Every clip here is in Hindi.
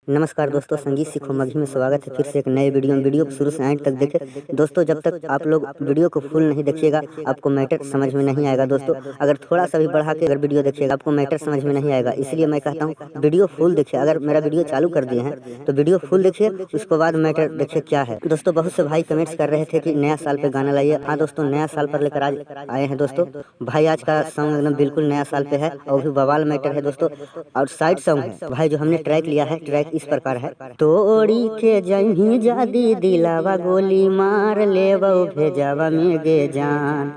नमस्कार दोस्तों, संगीत सीखो मगही में स्वागत है फिर से एक नए वीडियो को शुरू से एंड तक देखें दोस्तों। जब तक आप लोग वीडियो को फुल नहीं देखिएगा आपको मैटर समझ में नहीं आएगा दोस्तों। अगर थोड़ा सा भी बढ़ा के अगर वीडियो देखिएगा आपको मैटर समझ में नहीं आएगा, इसलिए मैं कहता हूँ वीडियो फुल देखिए। अगर मेरा वीडियो चालू कर दिए हैं तो वीडियो फुल देखिए, उसके बाद मैटर देखिए क्या है। दोस्तों बहुत से भाई कमेंट्स कर रहे थे कि नया साल पे गाना लाइए। हाँ दोस्तों, नया साल पर लेकर आज आए हैं दोस्तों। भाई आज का सॉन्ग एकदम बिल्कुल नया साल पे है और भी बवाल मैटर है दोस्तों। और साइड सॉन्ग है भाई, जो हमने ट्रैक लिया है, ट्रैक इस प्रकार है। तोड़ी के जही जादी दिलावा गोली मार लेवो भेजावा में गे जान।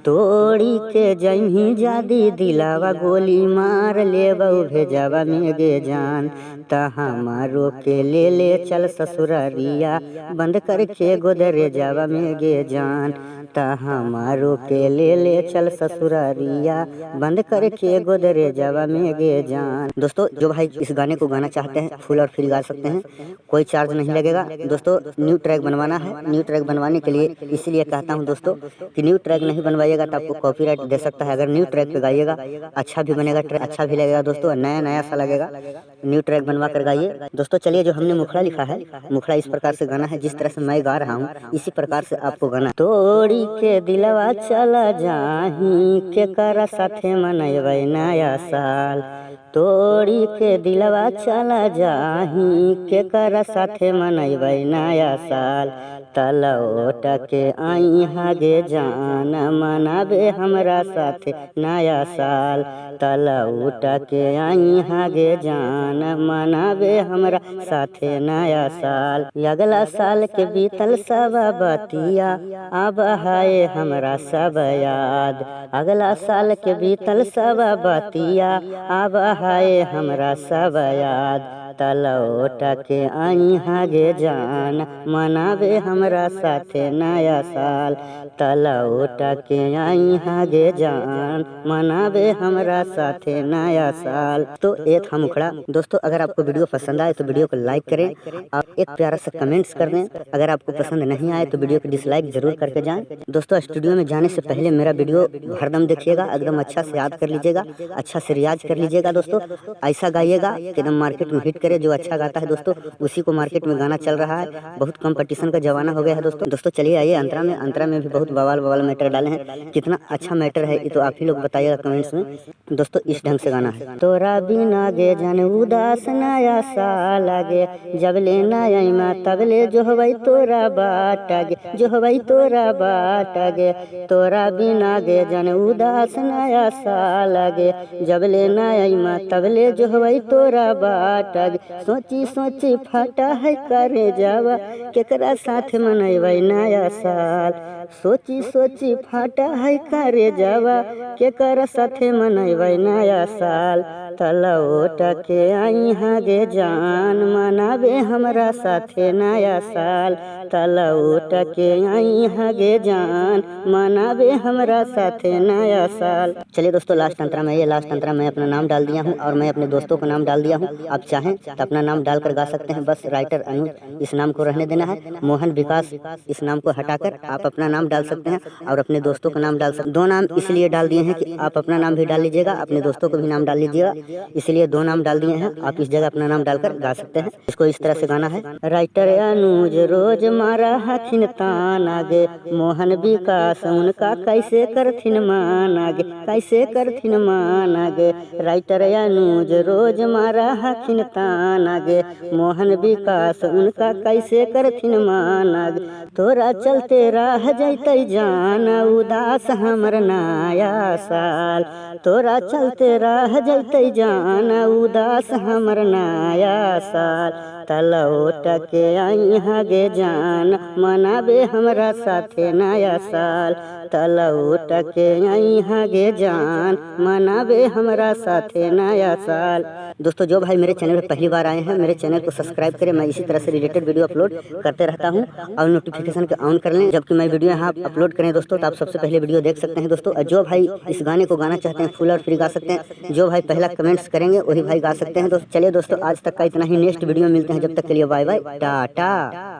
तोड़ी के जही जादी दिलावा गोली मार लेवो भेजावा में गे जान। हमारो के ले चल ससुरारिया बंद करके गोदरे जावा में गे जान। हमारो के ले चल ससुरारिया बंद करके गोदरे जावा में गे जान। दोस्तों जो भाई इस गाने को गाना चाहते हैं फुल और फ्री गा सकते हैं, कोई चार्ज नहीं लगेगा दोस्तों। न्यू ट्रैक बनवाना है, न्यू ट्रैक बनवाने के लिए इसीलिए कहता हूं दोस्तों कि न्यू ट्रैक नहीं बनवाइएगा तो आपको कॉपीराइट दे सकता है। अगर न्यू ट्रैक पे गाइएगा अच्छा भी बनेगा, ट्रैक अच्छा भी लगेगा दोस्तों, नया नया सा लगेगा। न्यू ट्रैक बनवा कर गाइए दोस्तों। चलिए, जो हमने मुखड़ा लिखा है, मुखड़ा इस प्रकार से गाना है जिस तरह से मैं गा रहा हूँ इसी प्रकार से आपको गाना। तोड़ी के दिलवा चला जाही के करा साथे मनैबै नया साल। तोड़ी के दिलवा चला जाही के करा साथे मनैबै नया साल। तलौट के आई हागे जान मनाबे हमरा साथे नया साल। तलौट के आई हागे जान मनाबे हमरा साथे नया साल। अगला साल के बीतल सब बतिया अब हाय हमरा सब याद। अगला साल के बीतल सब बतिया अब हाय हमरा सब याद। तलौट के आई हागे जान मनाबे हमरा साथे नया साल। तलौट के आई हागे जान मनाबे हमरा साथे नया साल। तो ये था मुखड़ा दोस्तों। अगर आपको वीडियो पसंद आए तो वीडियो को लाइक करें और एक प्यारा सा कमेंट्स कर दें। अगर आपको पसंद नहीं आए तो वीडियो को डिसलाइक जरूर करके जाएं दोस्तों। स्टूडियो में जाने से पहले मेरा वीडियो हरदम देखिएगा, एकदम अच्छा से याद कर लीजिएगा, अच्छा से रियाज कर लीजिएगा दोस्तों। ऐसा गाइएगा कि एकदम मार्केट में हिट करे। जो अच्छा गाता है दोस्तों उसी को मार्केट में गाना चल रहा है। बहुत कंपटीशन का जमाना हो गया है दोस्तों। चलिए आइए अंतरा में। अंतरा में भी बहुत बवाल मैटर डाले हैं। कितना अच्छा मैटर है ये तो आप ही लोग बताइएगा कमेंट्स में दोस्तों। इस ढंग से गाना है। तोरा बिना गे जन उदास नया साल गे, जब ले नया तब ले जो हवई तोरा बाट गे, जो हवई तोरा बाट गे। तोरा बिना गे जन उदास नया साल गे, जब ले नया तब ले जो हवई तोरा बाट गे। सोची सोची फाटा है करे जावा केकरा साथ मनैबै नया साल। सोची सोची फाटा है करे जावा केकरा साथे मनैबै नया साल। तलौट के आई हागे जान मनाबे हमरा साथे नया साल। तलौट के आई हागे जान मनाबे हमरा साथे नया साल। चलिए दोस्तों, लास्ट अंतरा में ये लास्ट अंतरा मैं अपना नाम डाल दिया हूँ और मैं अपने दोस्तों का नाम डाल दिया हूँ। आप चाहें तो अपना नाम डालकर गा सकते हैं, बस राइटर अनुज इस नाम को रहने देना है। मोहन विकास इस नाम को हटाकर आप अपना नाम डाल सकते हैं और अपने दोस्तों का नाम डाल सकते हैं। दो नाम इसलिए डाल दिए हैं कि आप अपना नाम भी डाल लीजिएगा, अपने दोस्तों को भी नाम डाल लीजिएगा, इसलिए दो नाम डाल दिए हैं। आप इस जगह अपना नाम डालकर गा सकते हैं। इसको इस तरह से गाना है। राइटर अनुज रोज मारा हथिन तान आगे, मोहन विकास उनका कैसे करथिन मान आगे, कैसे करथिन मान आगे। राइटर अनुज रोज मारा हथिन तान आगे, मोहन विकास उनका कैसे करथिन मान आगे। तोरा चलते रह जैतै जान उदास हमर नया साल। तोरा चलते रह जैतै जान उदास हमर नया साल। तलौट के आई हागे जान मनाबे हमरा साथे नया साल। तलौट के आई हागे जान मनाबे हमरा साथे नया साल। दोस्तों जो भाई मेरे चैनल पर पहली बार आए हैं मेरे चैनल को सब्सक्राइब करें। मैं इसी तरह से रिलेटेड वीडियो अपलोड करते रहता हूं और नोटिफिकेशन को ऑन कर लें जबकि मैं वीडियो यहाँ अपलोड करें दोस्तों, तो आप सबसे पहले वीडियो देख सकते हैं दोस्तों। जो भाई इस गाने को गाना चाहते हैं फुल और फ्री गा सकते हैं। जो भाई पहला कमेंट्स करेंगे वही भाई गा सकते हैं दोस्तों। चलिए दोस्तों, आज तक का इतना ही। नेक्स्ट वीडियो मिलते हैं, जब तक के लिए बाय बाय टाटा।